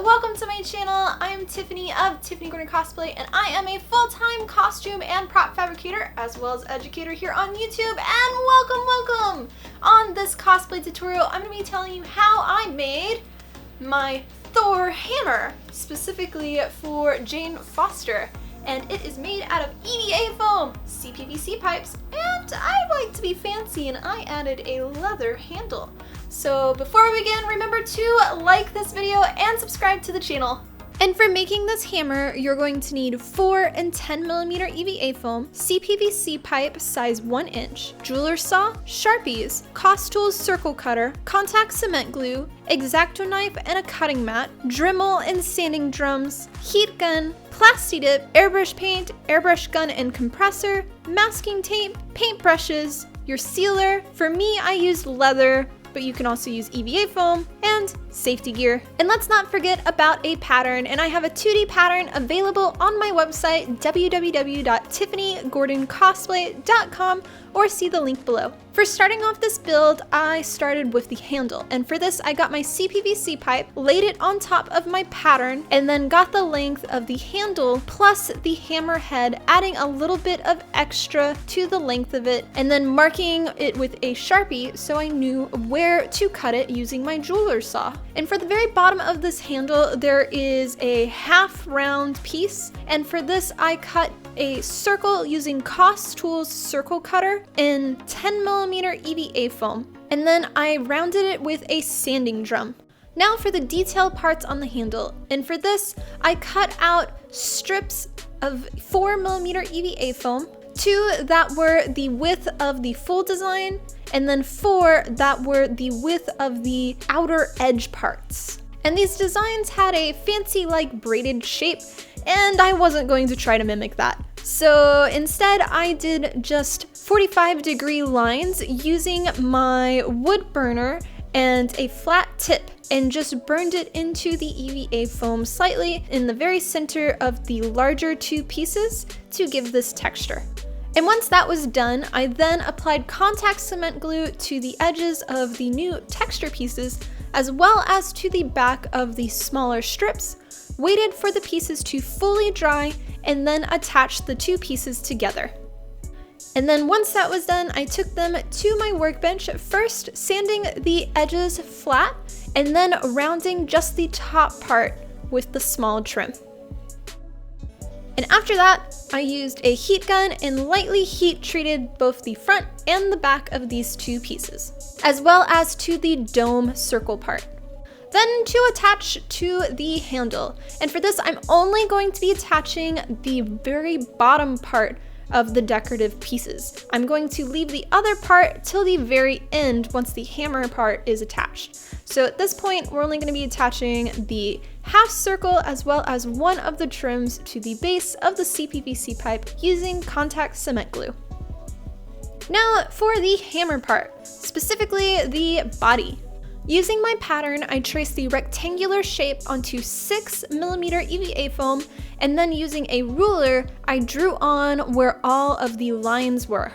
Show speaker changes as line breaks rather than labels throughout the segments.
welcome to my channel. I'm Tiffany of Tiffany Cosplay, and I am a full-time costume and prop fabricator as well as educator here on YouTube, and welcome! On this cosplay tutorial, I'm going to be telling you how I made my Thor hammer, specifically for Jane Foster. And it is made out of EVA foam, CPVC pipes, and I like to be fancy and I added a leather handle. So before we begin, remember to like this video and subscribe to the channel. And for making this hammer, you're going to need 4 and 10mm EVA foam, CPVC pipe size 1 inch, jeweler saw, Sharpies, Costools circle cutter, contact cement glue, X-Acto knife and a cutting mat, Dremel and sanding drums, heat gun, Plasti Dip, airbrush paint, airbrush gun and compressor, masking tape, paint brushes, your sealer. For me, I used leather, but you can also use EVA foam, and safety gear. And let's not forget about a pattern, and I have a 2D pattern available on my website, www.tiffanygordoncosplay.com, or see the link below. For starting off this build, I started with the handle, and for this I got my CPVC pipe, laid it on top of my pattern, and then got the length of the handle plus the hammer head, adding a little bit of extra to the length of it, and then marking it with a Sharpie so I knew where to cut it using my jeweler saw. And for the very bottom of this handle, there is a half round piece, and for this I cut a circle using Costools circle cutter in 10mm EVA foam, and then I rounded it with a sanding drum. Now for the detail parts on the handle, and for this I cut out strips of 4mm EVA foam, 2 that were the width of the full design, and then 4 that were the width of the outer edge parts. And these designs had a fancy like braided shape, and I wasn't going to try to mimic that. So instead I did just 45-degree lines using my wood burner and a flat tip, and just burned it into the EVA foam slightly in the very center of the larger 2 pieces to give this texture. And once that was done, I then applied contact cement glue to the edges of the new texture pieces as well as to the back of the smaller strips, waited for the pieces to fully dry, and then attached the 2 pieces together. And then once that was done, I took them to my workbench, first sanding the edges flat and then rounding just the top part with the small trim. And after that, I used a heat gun and lightly heat treated both the front and the back of these 2 pieces, as well as to the dome circle part. Then to attach to the handle, and for this I'm only going to be attaching the very bottom part of the decorative pieces. I'm going to leave the other part till the very end once the hammer part is attached. So at this point, we're only going to be attaching the half circle as well as one of the trims to the base of the CPVC pipe using contact cement glue. Now for the hammer part, specifically the body. Using my pattern, I traced the rectangular shape onto 6mm EVA foam, and then using a ruler, I drew on where all of the lines were,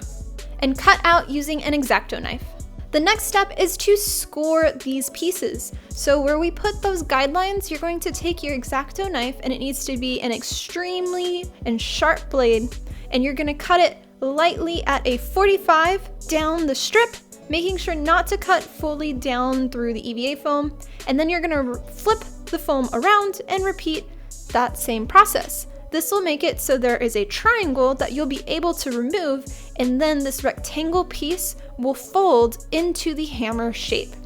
and cut out using an X-Acto knife. The next step is to score these pieces. So where we put those guidelines, you're going to take your X-Acto knife, and it needs to be an extremely and sharp blade, and you're gonna cut it lightly at a 45 down the strip, making sure not to cut fully down through the EVA foam, and then you're gonna flip the foam around and repeat that same process. This will make it so there is a triangle that you'll be able to remove, and then this rectangle piece will fold into the hammer shape.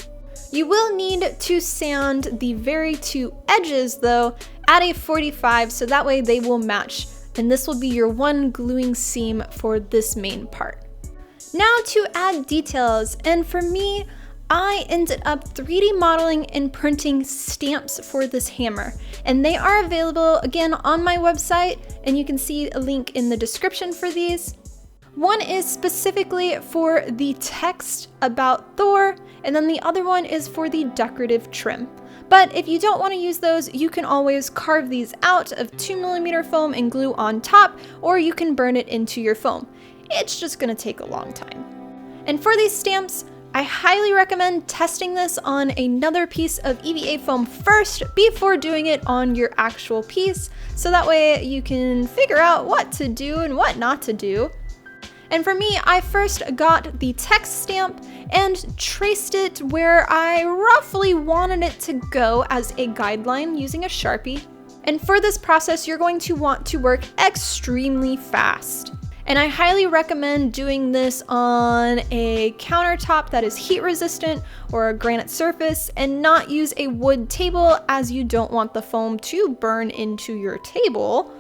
You will need to sand the very 2 edges though at a 45, so that way they will match, and this will be your one gluing seam for this main part. Now to add details, and for me, I ended up 3D modeling and printing stamps for this hammer, and they are available again on my website, and you can see a link in the description for these. One is specifically for the text about Thor, and then the other one is for the decorative trim. But if you don't want to use those, you can always carve these out of 2mm foam and glue on top, or you can burn it into your foam. It's just gonna take a long time. And for these stamps, I highly recommend testing this on another piece of EVA foam first before doing it on your actual piece, so that way you can figure out what to do and what not to do. And for me, I first got the text stamp and traced it where I roughly wanted it to go as a guideline using a Sharpie. And for this process, you're going to want to work extremely fast. And I highly recommend doing this on a countertop that is heat resistant or a granite surface, and not use a wood table, as you don't want the foam to burn into your table.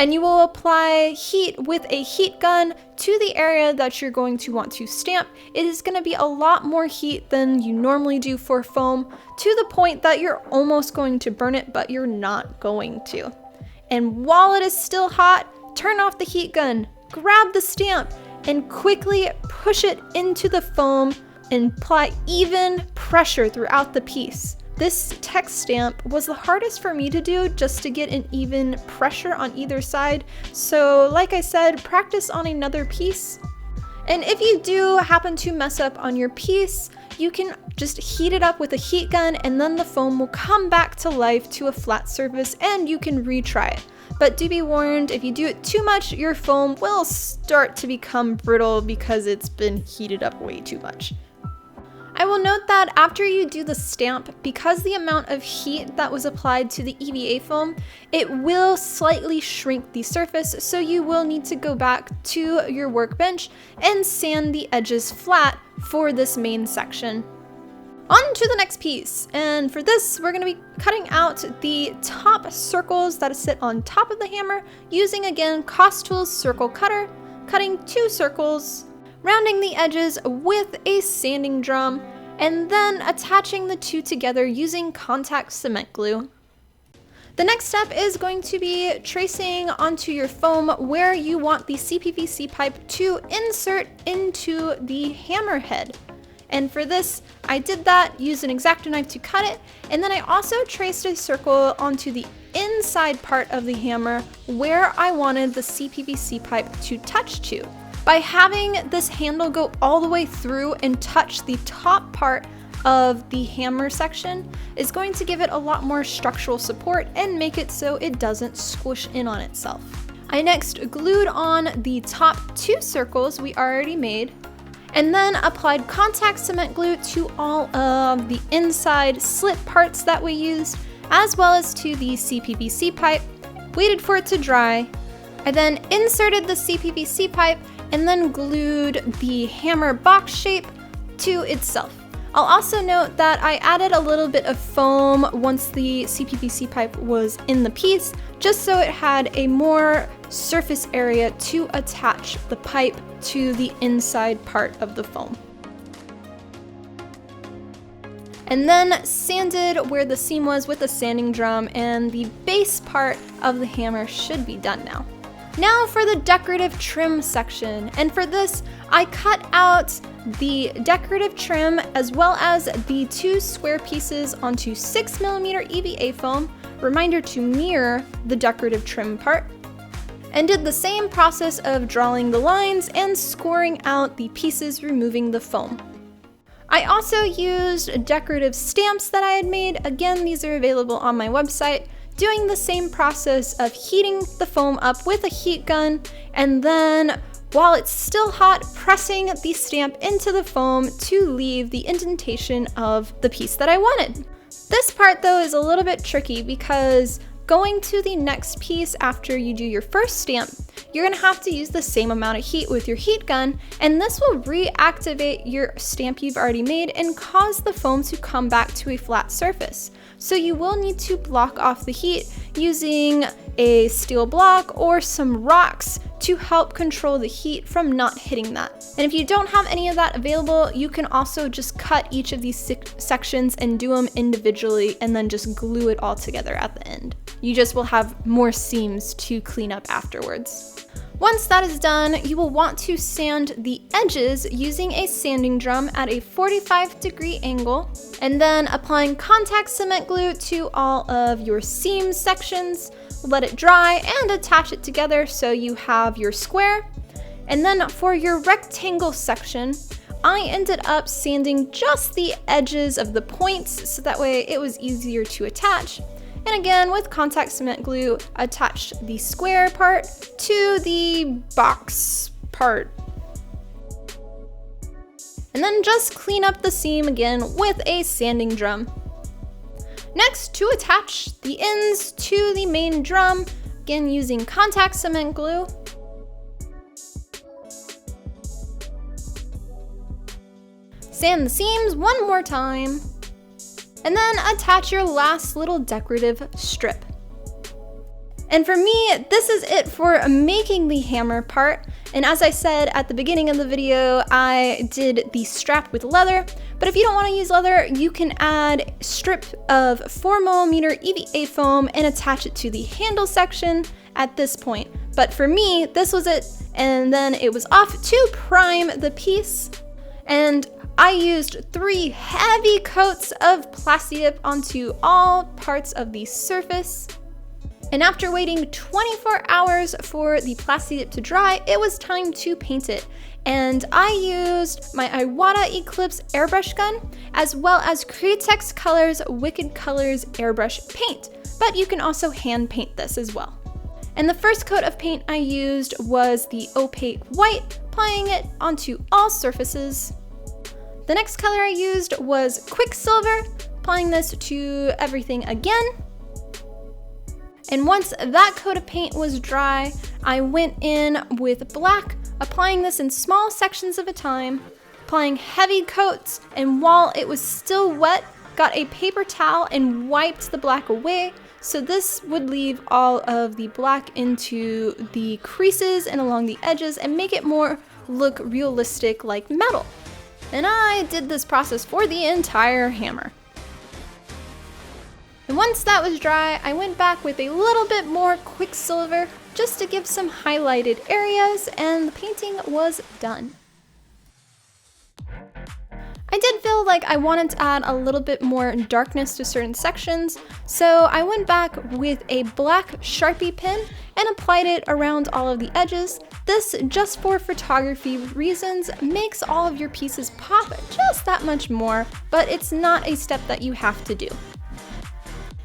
And you will apply heat with a heat gun to the area that you're going to want to stamp. It is going to be a lot more heat than you normally do for foam, to the point that you're almost going to burn it, but you're not going to. And while it is still hot, turn off the heat gun, grab the stamp, and quickly push it into the foam and apply even pressure throughout the piece. This text stamp was the hardest for me to do, just to get an even pressure on either side. So like I said, practice on another piece. And if you do happen to mess up on your piece, you can just heat it up with a heat gun, and then the foam will come back to life to a flat surface and you can retry it. But do be warned, if you do it too much, your foam will start to become brittle because it's been heated up way too much. I will note that after you do the stamp, because the amount of heat that was applied to the EVA foam, it will slightly shrink the surface, so you will need to go back to your workbench and sand the edges flat for this main section. On to the next piece, and for this we're going to be cutting out the top circles that sit on top of the hammer using, again, Costtool's circle cutter, cutting 2 circles, rounding the edges with a sanding drum, and then attaching the 2 together using contact cement glue. The next step is going to be tracing onto your foam where you want the CPVC pipe to insert into the hammer head. And for this, I did that, used an X-Acto knife to cut it, and then I also traced a circle onto the inside part of the hammer where I wanted the CPVC pipe to touch to. By having this handle go all the way through and touch the top part of the hammer section is going to give it a lot more structural support and make it so it doesn't squish in on itself. I next glued on the top 2 circles we already made, and then applied contact cement glue to all of the inside slit parts that we used, as well as to the CPVC pipe, waited for it to dry. I then inserted the CPVC pipe and then glued the hammer box shape to itself. I'll also note that I added a little bit of foam once the CPVC pipe was in the piece, just so it had a more surface area to attach the pipe to the inside part of the foam. And then sanded where the seam was with a sanding drum, and the base part of the hammer should be done now. Now for the decorative trim section, and for this I cut out the decorative trim as well as the 2 square pieces onto 6mm EVA foam, reminder to mirror the decorative trim part, and did the same process of drawing the lines and scoring out the pieces, removing the foam. I also used decorative stamps that I had made. Again, these are available on my website, doing the same process of heating the foam up with a heat gun, and then while it's still hot, pressing the stamp into the foam to leave the indentation of the piece that I wanted. This part though is a little bit tricky, because going to the next piece after you do your first stamp, you're gonna have to use the same amount of heat with your heat gun, and this will reactivate your stamp you've already made and cause the foam to come back to a flat surface. So you will need to block off the heat using a steel block or some rocks to help control the heat from not hitting that. And if you don't have any of that available, you can also just cut each of these sections and do them individually, and then just glue it all together at the end. You just will have more seams to clean up afterwards. Once that is done, you will want to sand the edges using a sanding drum at a 45-degree angle, and then applying contact cement glue to all of your seam sections. Let it dry and attach it together so you have your square. And then for your rectangle section, I ended up sanding just the edges of the points so that way it was easier to attach. And again, with contact cement glue, attached the square part to the box part. And then just clean up the seam again with a sanding drum. Next, to attach the ends to the main drum, again using contact cement glue. Sand the seams one more time, and then attach your last little decorative strip. And for me, this is it for making the hammer part. And as I said at the beginning of the video, I did the strap with leather. But if you don't want to use leather, you can add a strip of 4mm EVA foam and attach it to the handle section at this point. But for me, this was it. And then it was off to prime the piece. And I used 3 heavy coats of Plasti Dip onto all parts of the surface. And after waiting 24 hours for the Plasti Dip to dry, it was time to paint it. And I used my Iwata Eclipse airbrush gun, as well as Createx Colors Wicked Colors airbrush paint. But you can also hand paint this as well. And the first coat of paint I used was the opaque white, applying it onto all surfaces. The next color I used was Quicksilver, applying this to everything again. And once that coat of paint was dry, I went in with black, applying this in small sections of a time, applying heavy coats, and while it was still wet, got a paper towel and wiped the black away, so this would leave all of the black into the creases and along the edges and make it more look realistic like metal. And I did this process for the entire hammer. And once that was dry, I went back with a little bit more Quicksilver just to give some highlighted areas, and the painting was done. I did feel like I wanted to add a little bit more darkness to certain sections, so I went back with a black Sharpie pen and applied it around all of the edges. This, just for photography reasons, makes all of your pieces pop just that much more, but it's not a step that you have to do.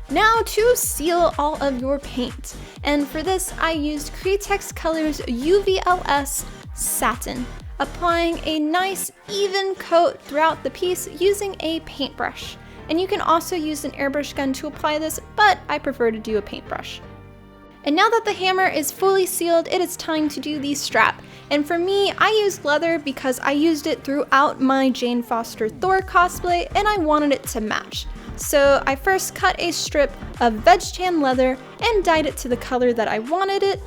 Now to seal all of your paint, and for this I used Createx Colors UVLS Satin, applying a nice even coat throughout the piece using a paintbrush. And you can also use an airbrush gun to apply this, but I prefer to do a paintbrush. And now that the hammer is fully sealed, it is time to do the strap. And for me, I used leather because I used it throughout my Jane Foster Thor cosplay and I wanted it to match. So I first cut a strip of veg tan leather and dyed it to the color that I wanted it,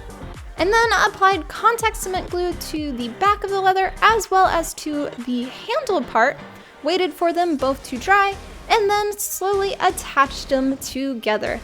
and then applied contact cement glue to the back of the leather as well as to the handle part, waited for them both to dry, and then slowly attached them together.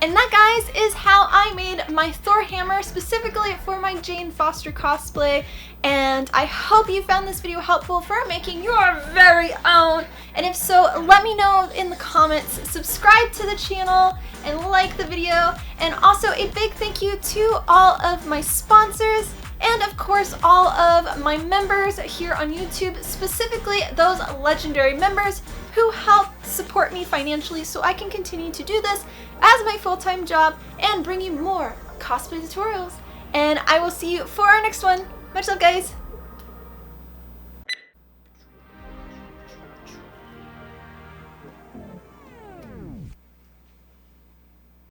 And that, guys, is how I made my Thor hammer specifically for my Jane Foster cosplay. And I hope you found this video helpful for making your very own. And if so, let me know in the comments. Subscribe to the channel and like the video. And also a big thank you to all of my sponsors and of course all of my members here on YouTube, specifically those legendary members who help support me financially so I can continue to do this as my full-time job and bring you more cosplay tutorials. And I will see you for our next one. Much love, guys.